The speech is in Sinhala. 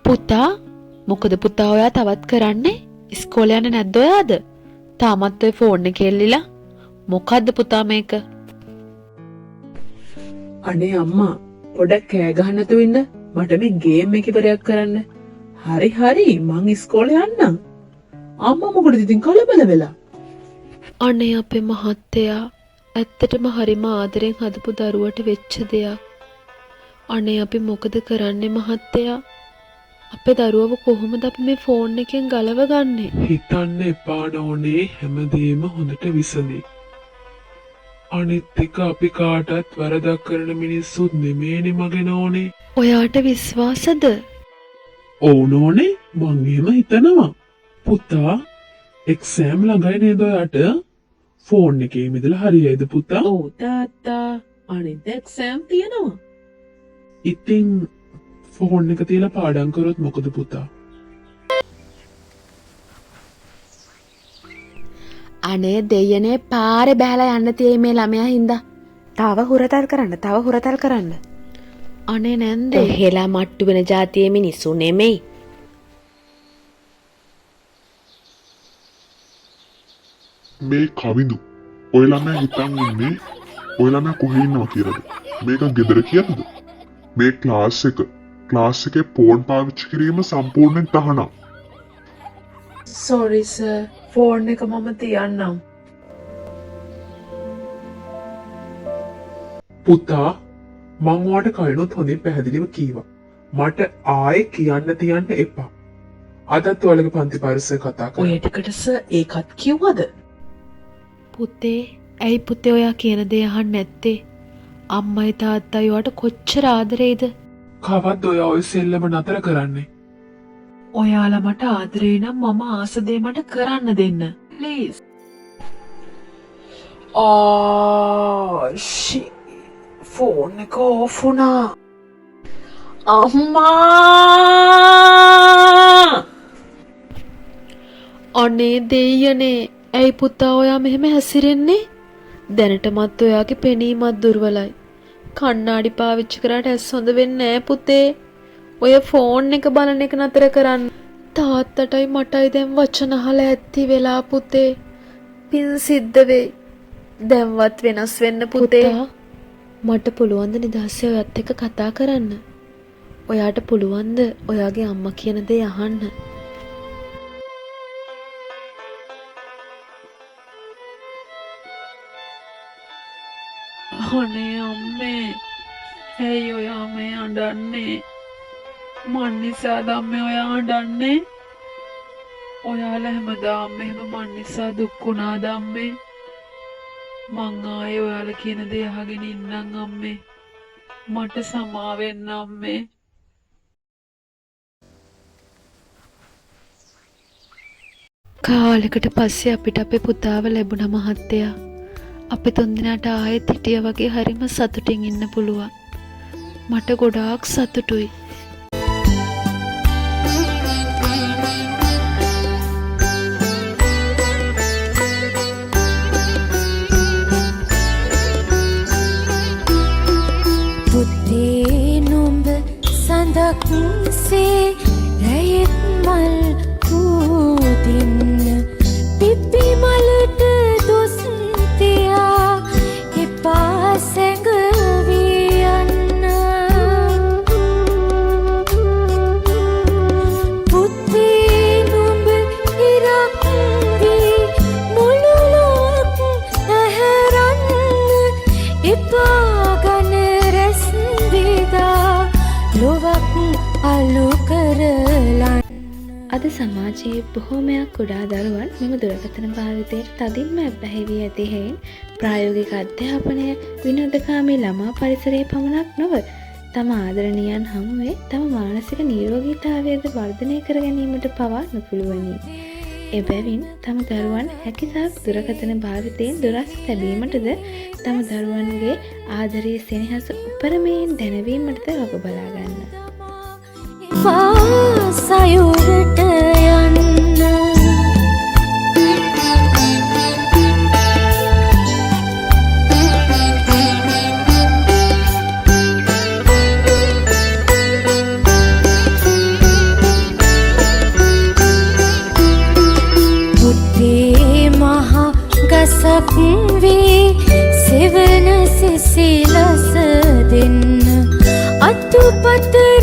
පුතා මොකද පුතා ඔයා තවත් කරන්නේ? ඉස්කෝලේ යන්නේ නැද්ද ඔයාද? තාමත් ඔය ෆෝන් එකේ එල්ලිලා. මොකද්ද පුතා මේක? අනේ අම්මා පොඩක් කෑ ගහන්න නැතුව ඉන්න. මට මේ ගේම් එක ඉවරයක් කරන්න. හරි මං ඉස්කෝලේ යන්නම්. අම්මා මොකටද ඉතින් කලබල වෙලා? අනේ අපේ මහත්තයා ඇත්තටම හරිම ආදරෙන් හදපු දරුවට වෙච්ච දෙයක්. අනේ අපි මොකද කරන්නේ මහත්තයා? අපේ දරුවව කොහොමද අපි මේ ෆෝන් එකෙන් ගලවගන්නේ? හිතන්න එපා නෝනේ, හැමදේම හොඳට විසඳේ. අනිත් එක අපි කාටත් වරදක් කරන මිනිස්සුත් නෙමේනේ මගේ නෝනේ. ඔයාට විශ්වාසද? ඔව් නෝනේ, මං එහෙම හිතනවා. පුතා එක්සෑම් ළඟයි නේද ඔයාට? ෆෝන් එකේ ඉඳලා හරියයිද පුතා? ඔව් තාත්තා, අනිත් එක්සෑම් තියෙනවා. ඉතින් ෆෝන් එක තියලා පාඩම් කරොත් මොකද පුතා? අනේ දෙයනේ පාරේ බහලා යන්න තියෙයි මේ ළමයා හින්දා. තව හුරතල් කරන්න. අනේ නැන්ද එහෙලා මට්ටු වෙන જાතියේ මිනිස්සු නෙමෙයි. මේ කවිඳු ඔය ළමයා හිතන් ඉන්නේ ඔය ළමයා කොහේ ඉන්නවා කියලාද? මේක ගෙදර කියලාද? මේ ක්ලාස් එකේ ෆෝන් පාවිච්චි කිරීම සම්පූර්ණයෙන් තහනම්. සෝරි සර්, ෆෝන් එක මම තියන්නම්. පුතා මං ඔයාට කලිනුත් හොඳින් පැහැදිලිව කීවා. මට ආයේ කියන්න එපා. අදත් ඔයාලගේ පන්ති පරිසරය කතා කරා. ඔය ටිකට සර් ඒකත් කිව්වද? පුතේ ඇයි පුතේ ඔයා කියන දේ අහන්නේ නැත්තේ? අම්මයි තාත්තයි ඔයාට කොච්චර ආදරේද? කවද්ද ඔයා ඔය සෙල්ලම නතර කරන්නේ? ඔයාලා මට ආදරේ නම් මම ආස දේ මට කරන්න දෙන්න. ප්ලීස්. ෆෝන් එක ඕෆ් වුණා. අම්මා! අනේ දෙයියනේ ඇයි පුතා ඔයා මෙහෙම හැසිරෙන්නේ? දැනටමත් ඔයාගේ පෙනීමත් දුර්වලයි. කණ්ණාඩි පාවිච්චි කරාට ඇස් හොඳ වෙන්නේ නැහැ පුතේ. ඔය ෆෝන් එක බලන එක නතර කරන්න. තාත්තටයි මටයි දැන් වචන අහලා ඇත්ති වෙලා පුතේ. පින් සිද්ධ වෙයි. දැන්වත් වෙනස් වෙන්න පුතේ. මට පුළුවන් ද නිදහසේ ඔයත් එක්ක කතා කරන්න? ඔයාට පුළුවන් ද ඔයාගේ අම්මා කියන දේ අහන්න? අනේ අම්මේ, ඇයි ඔයා මේ අඬන්නේ? මන් නිසාද අම්මේ ඔයා අඬන්නේ? ඔයාලා හැමදාම මෙහෙම මන් නිසා දුක් වුණාද අම්මේ? මං ආයේ ඔයාලා කියන දේ අහගෙන ඉන්නම් අම්මේ. මට සමා වෙන්න අම්මේ. කාලෙකට පස්සේ අපිට අපේ පුතාව ලැබුණා මහත්තයා. අපි තුන්දෙනාට ආයෙත් හිටියා වගේ හරිම සතුටින් ඉන්න පුළුවන්. මට ගොඩාක් සතුටුයි. පුතේ නුඹ සඳක්සේ රැයෙත් මල් පූදින්න පිපි මලට දොස් තියා එපා සැඟවී යන්න. පුතේ නුඹ ඉරක් වී මුළු ලොවක් නැහැරන්න එපා ගන රැස් විදා ලොවක් අලු කරලන්න. අද සමාජයේ බොහෝමයක් කුඩා දරුවන් මෙම දුරකථන භාවිතයට තදින්ම ඇබ්බැහි වී ඇති හේයින් ප්‍රායෝගික අධ්‍යාපනය විනෝදකාමී ළමා පරිසරයේ පමණක් නොව තම ආදරණීයන් හමුවේ තම මානසික නිරෝගීතාවයද වර්ධනය කර ගැනීමට පවා නොපුළුවනි. එබැවින් තම දරුවන් හැකිතාක් දුරකථන භාවිතයෙන් දුරස් තැබීමටද තම දරුවන්ගේ ආදරයේ සෙනෙහස උපරිමයෙන් දැනවීමටද වග බලා ගන්න. සයුරට යන්න දවසක් වේ සෙවන සිසිලස දෙන්න අතුපතර